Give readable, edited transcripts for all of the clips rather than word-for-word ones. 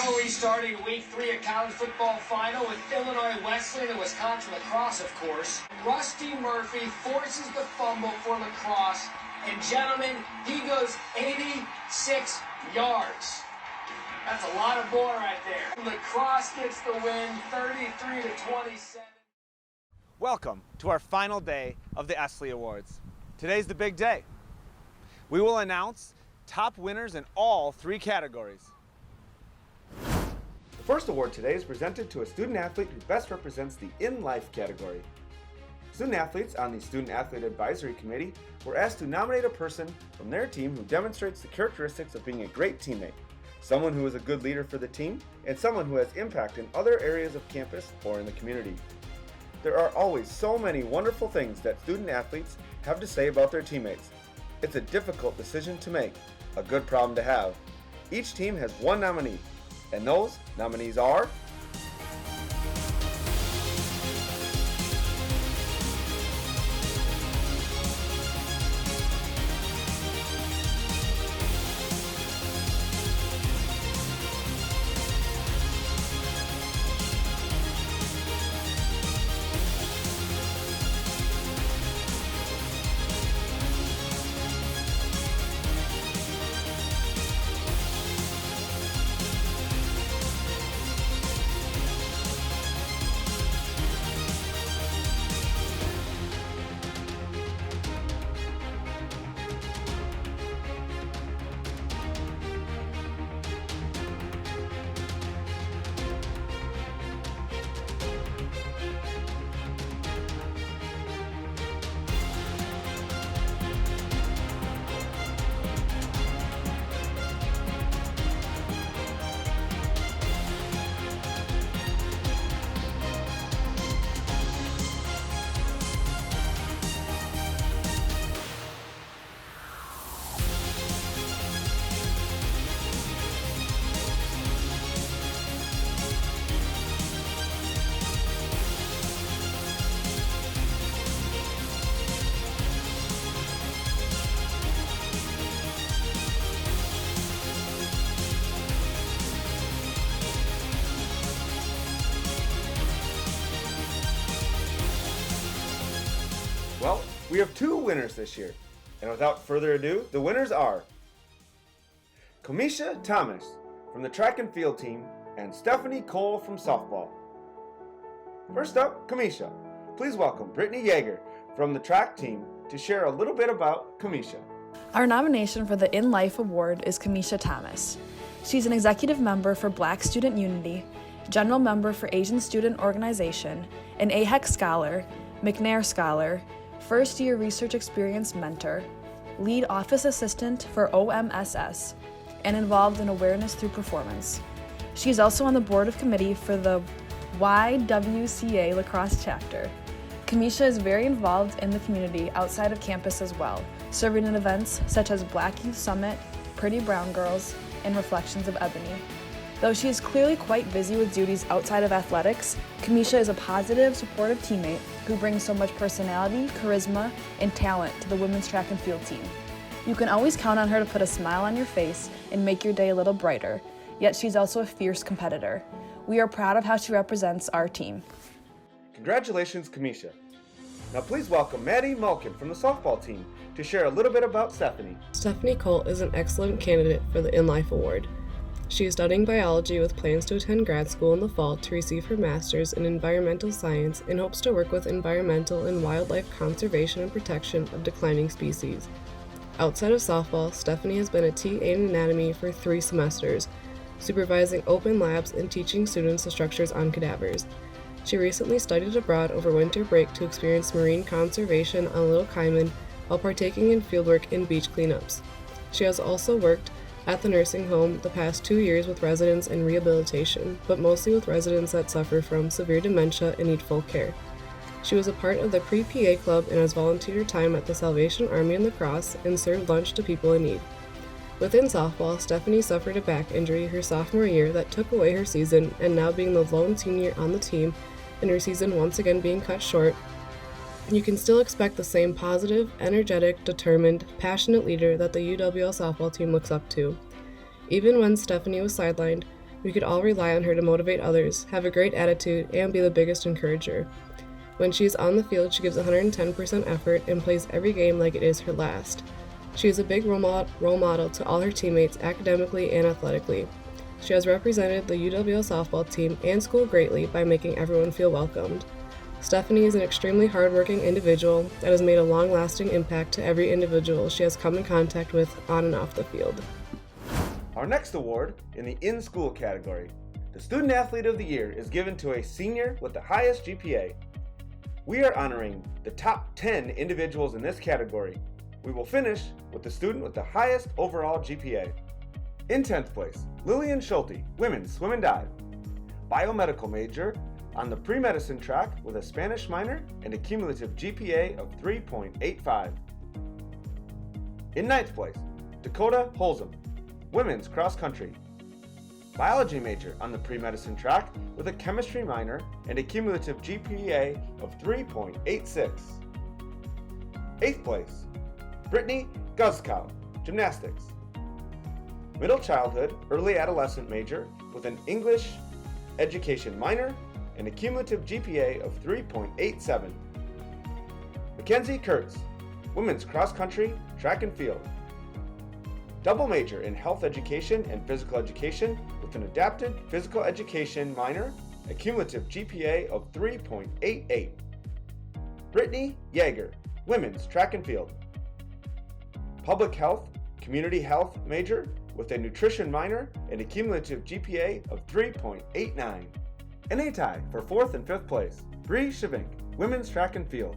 rivalry starting week 3 of college football final with Illinois Wesleyan and Wisconsin lacrosse, of course. Rusty Murphy forces the fumble for lacrosse, and gentlemen, he goes 86 yards. That's a lot of ball right there. Lacrosse gets the win, 33-27. Welcome to our final day of the ESSLY Awards. Today's the big day. We will announce top winners in all 3 categories. The first award today is presented to a student athlete who best represents the In Life category. Student athletes on the Student Athlete Advisory Committee were asked to nominate a person from their team who demonstrates the characteristics of being a great teammate, someone who is a good leader for the team, and someone who has impact in other areas of campus or in the community. There are always so many wonderful things that student athletes have to say about their teammates. It's a difficult decision to make, a good problem to have. Each team has one nominee, and those nominees are Well, we have 2 winners this year, and without further ado, the winners are Kamisha Thomas from the track and field team and Stephanie Cole from softball. First up, Kamisha. Please welcome Brittany Yeager from the track team to share a little bit about Kamisha. Our nomination for the In Life Award is Kamisha Thomas. She's an executive member for Black Student Unity, general member for Asian Student Organization, an AHEC Scholar, McNair Scholar, first-year research experience mentor, lead office assistant for OMSS, and involved in awareness through performance. She is also on the board of committee for the YWCA lacrosse chapter. Kamisha is very involved in the community outside of campus as well, serving in events such as Black Youth Summit, Pretty Brown Girls, and Reflections of Ebony. Though she is clearly quite busy with duties outside of athletics, Kamisha is a positive, supportive teammate who brings so much personality, charisma, and talent to the women's track and field team. You can always count on her to put a smile on your face and make your day a little brighter, yet she's also a fierce competitor. We are proud of how she represents our team. Congratulations, Kamisha. Now please welcome Maddie Malkin from the softball team to share a little bit about Stephanie. Stephanie Cole is an excellent candidate for the In Life Award. She is studying biology with plans to attend grad school in the fall to receive her master's in environmental science and hopes to work with environmental and wildlife conservation and protection of declining species. Outside of softball, Stephanie has been a TA in anatomy for 3 semesters, supervising open labs and teaching students the structures on cadavers. She recently studied abroad over winter break to experience marine conservation on Little Cayman while partaking in fieldwork and beach cleanups. She has also worked at the nursing home the past 2 years with residents in rehabilitation, but mostly with residents that suffer from severe dementia and need full care. She was a part of the Pre-PA Club and has volunteered her time at the Salvation Army in lacrosse and served lunch to people in need. Within softball, Stephanie suffered a back injury her sophomore year that took away her season, and now being the lone senior on the team and her season once again being cut short, you can still expect the same positive, energetic, determined, passionate leader that the UWL softball team looks up to. Even when Stephanie was sidelined, We could all rely on her to motivate others, have a great attitude, and be the biggest encourager. When she's on the field, she gives 110% effort and plays every game like it is her last. She is a big role model to all her teammates academically and athletically. She has represented the UWL softball team and school greatly by making everyone feel welcomed. Stephanie is an extremely hardworking individual that has made a long-lasting impact to every individual she has come in contact with on and off the field. Our next award in the in-school category, the Student Athlete of the Year, is given to a senior with the highest GPA. We are honoring the top 10 individuals in this category. We will finish with the student with the highest overall GPA. In 10th place, Lillian Schulte, women's swim and dive. Biomedical major on the pre-medicine track with a Spanish minor and a cumulative GPA of 3.85. In 9th place, Dakota Holzum, women's cross country. Biology major on the pre-medicine track with a chemistry minor and a cumulative GPA of 3.86. 8th place, Brittany Guzkow, gymnastics. Middle childhood, early adolescent major with an English education minor and a cumulative GPA of 3.87. Mackenzie Kurtz, women's cross country, track and field. Double major in health education and physical education with an adapted physical education minor, a cumulative GPA of 3.88. Brittany Yeager, women's track and field. Public health, community health major with a nutrition minor and a cumulative GPA of 3.89. And a tie for 4th and 5th place, Bree Shavink, women's track and field.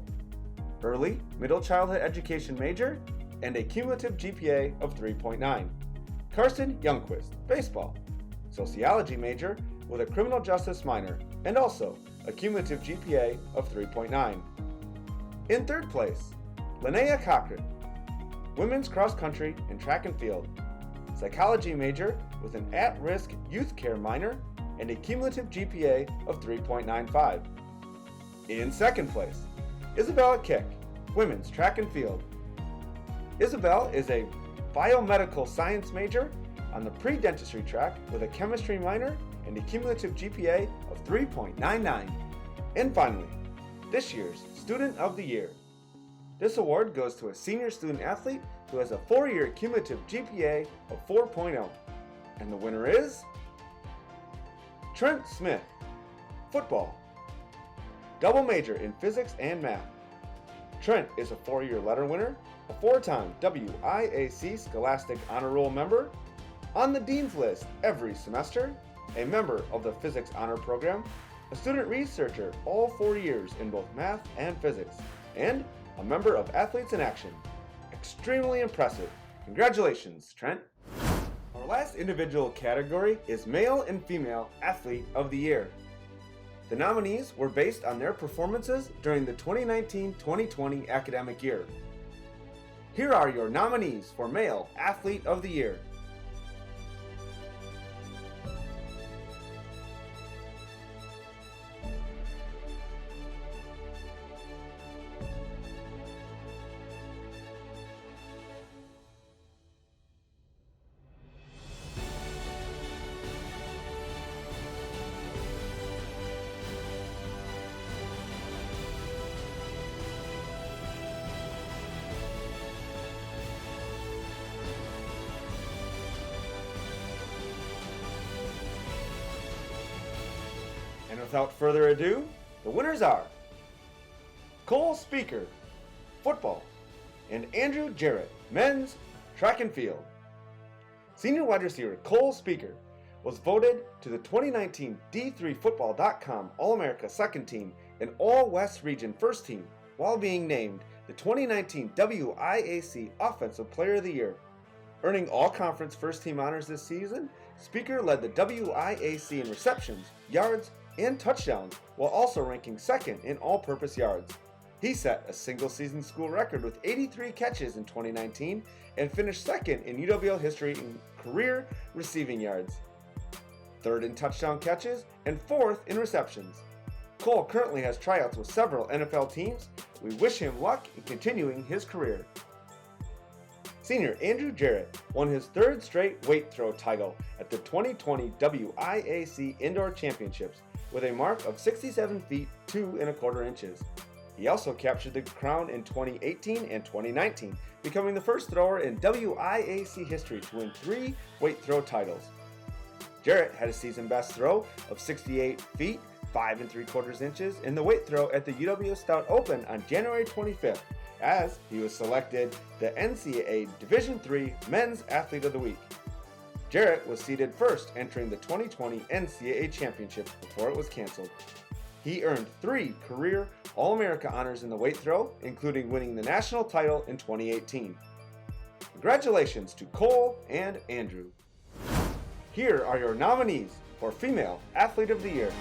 Early, middle childhood education major and a cumulative GPA of 3.9. Carson Youngquist, baseball. Sociology major with a criminal justice minor and also a cumulative GPA of 3.9. In 3rd place, Linnea Cochran, women's cross country and track and field. Psychology major with an at-risk youth care minor and a cumulative GPA of 3.95. In 2nd place, Isabella Kick, women's track and field. Isabel is a biomedical science major on the pre-dentistry track with a chemistry minor and a cumulative GPA of 3.99. And finally, this year's Student of the Year. This award goes to a senior student athlete who has a 4-year cumulative GPA of 4.0. And the winner is Trent Smith, football. Double major in physics and math. Trent is a 4-year letter winner, a 4-time WIAC Scholastic Honor Roll member, on the Dean's List every semester, a member of the Physics Honor Program, a student researcher all 4 years in both math and physics, and a member of Athletes in Action. Extremely impressive. Congratulations, Trent. Our last individual category is Male and Female Athlete of the Year. The nominees were based on their performances during the 2019-2020 academic year. Here are your nominees for Male Athlete of the Year. And without further ado, the winners are Cole Speaker, football, and Andrew Jarrett, men's track and field. Senior wide receiver Cole Speaker was voted to the 2019 D3Football.com All-America Second Team and All-West Region First Team while being named the 2019 WIAC Offensive Player of the Year. Earning all-conference first-team honors this season, Speaker led the WIAC in receptions, yards, and touchdowns, while also ranking second in all-purpose yards. He set a single-season school record with 83 catches in 2019 and finished second in UWL history in career receiving yards, third in touchdown catches, and fourth in receptions. Cole currently has tryouts with several NFL teams. We wish him luck in continuing his career. Senior Andrew Jarrett won his third straight weight throw title at the 2020 WIAC Indoor Championships with a mark of 67 feet 2 1/4 inches. He also captured the crown in 2018 and 2019, becoming the first thrower in WIAC history to win 3 weight throw titles. Jarrett had a season best throw of 68 feet 5 3/4 inches in the weight throw at the UW Stout Open on January 25th, as he was selected the NCAA Division III Men's Athlete of the Week. Jarrett was seeded first entering the 2020 NCAA Championship before it was canceled. He earned 3 career All-America honors in the weight throw, including winning the national title in 2018. Congratulations to Cole and Andrew. Here are your nominees for Female Athlete of the Year.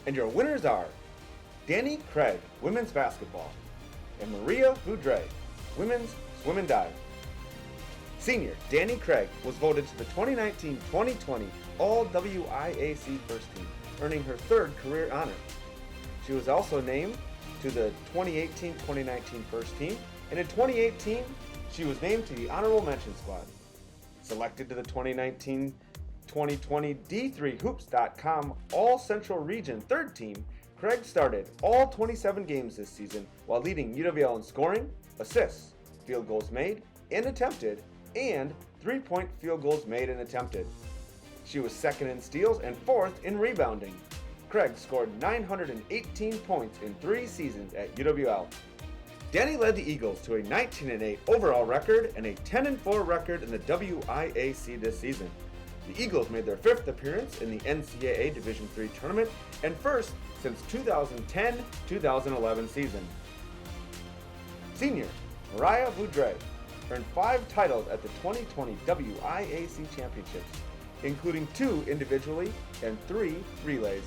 And your winners are Danny Craig, women's basketball, and Maria Voudre, women's swim and dive. Senior Danny Craig was voted to the 2019-2020 All-WIAC First Team, earning her 3rd career honor. She was also named to the 2018-2019 First Team, and in 2018, she was named to the Honorable Mention Squad. Selected to the 2019-2020 D3Hoops.com All-Central Region 3rd Team, Craig started all 27 games this season while leading UWL in scoring, assists, field goals made and attempted, and 3-point field goals made and attempted. She was 2nd in steals and 4th in rebounding. Craig scored 918 points in 3 seasons at UWL. Danny led the Eagles to a 19-8 overall record and a 10-4 record in the WIAC this season. The Eagles made their 5th appearance in the NCAA Division III tournament and first since 2010-2011 season. Senior Maria Voudre earned 5 titles at the 2020 WIAC Championships, including 2 individually and 3 relays.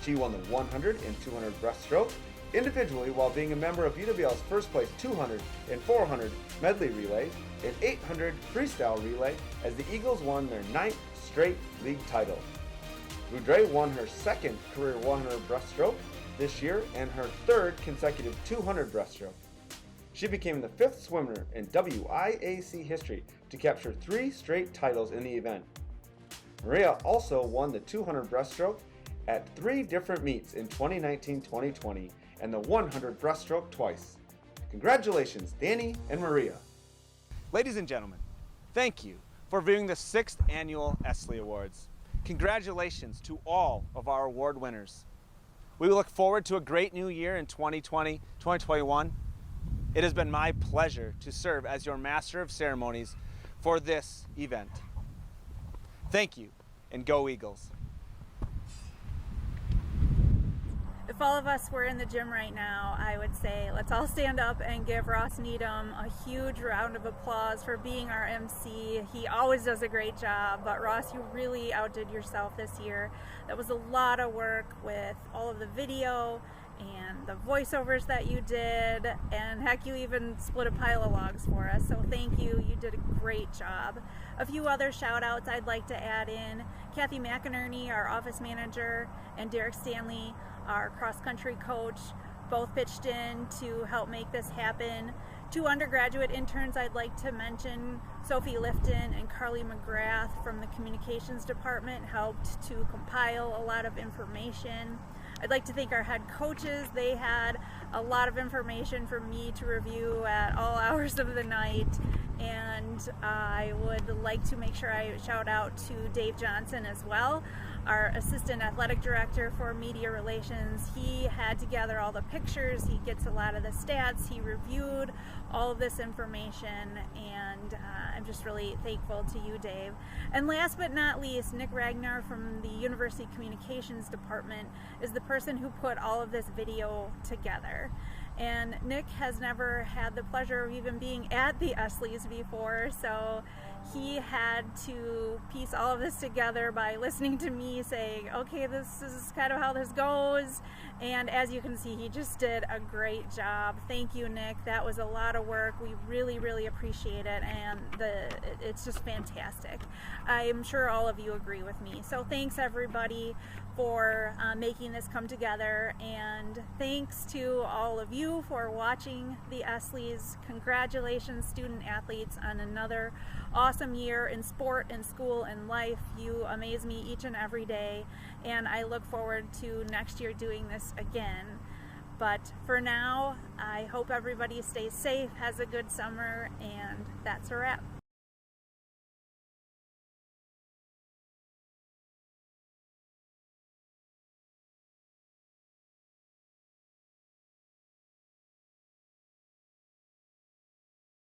She won the 100 and 200 breaststroke individually while being a member of UWL's first place 200 and 400 medley relays and 800 freestyle relay as the Eagles won their 9th straight league title. Voudre won her 2nd career 100 breaststroke this year and her 3rd consecutive 200 breaststroke. She became the 5th swimmer in WIAC history to capture 3 straight titles in the event. Maria also won the 200 breaststroke at 3 different meets in 2019-2020 and the 100 breaststroke twice. Congratulations, Danny and Maria. Ladies and gentlemen, thank you for viewing the 6th annual ESSLY Awards. Congratulations to all of our award winners. We look forward to a great new year in 2020-2021. It has been my pleasure to serve as your Master of Ceremonies for this event. Thank you, and go Eagles. If all of us were in the gym right now, I would say let's all stand up and give Ross Needham a huge round of applause for being our MC. He always does a great job, but Ross, you really outdid yourself this year. That was a lot of work with all of the video and the voiceovers that you did, and heck, you even split a pile of logs for us, so thank you. You did a great job. A few other shout outs I'd like to add in. Kathy McInerney, our office manager, and Derek Stanley, our cross-country coach, both pitched in to help make this happen. 2 undergraduate interns I'd like to mention, Sophie Lifton and Carly McGrath from the communications department, helped to compile a lot of information. I'd like to thank our head coaches. They had a lot of information for me to review at all hours of the night. And I would like to make sure I shout out to Dave Johnson as well, our assistant athletic director for media relations. He had to gather all the pictures, he gets a lot of the stats, he reviewed all of this information, and I'm just really thankful to you, Dave. And last but not least, Nick Ragnar from the University Communications Department is the person who put all of this video together. And Nick has never had the pleasure of even being at the ESSLYs before, so he had to piece all of this together by listening to me saying, okay, this is kind of how this goes. And as you can see, he just did a great job. Thank you, Nick. That was a lot of work. We really, really appreciate it, and it's just fantastic. I'm sure all of you agree with me. So thanks, everybody, for making this come together, and thanks to all of you for watching the ESSLYs. Congratulations, student athletes, on another awesome year in sport and school and life. You amaze me each and every day, and I look forward to next year doing this again. But for now, I hope everybody stays safe, has a good summer, and that's a wrap.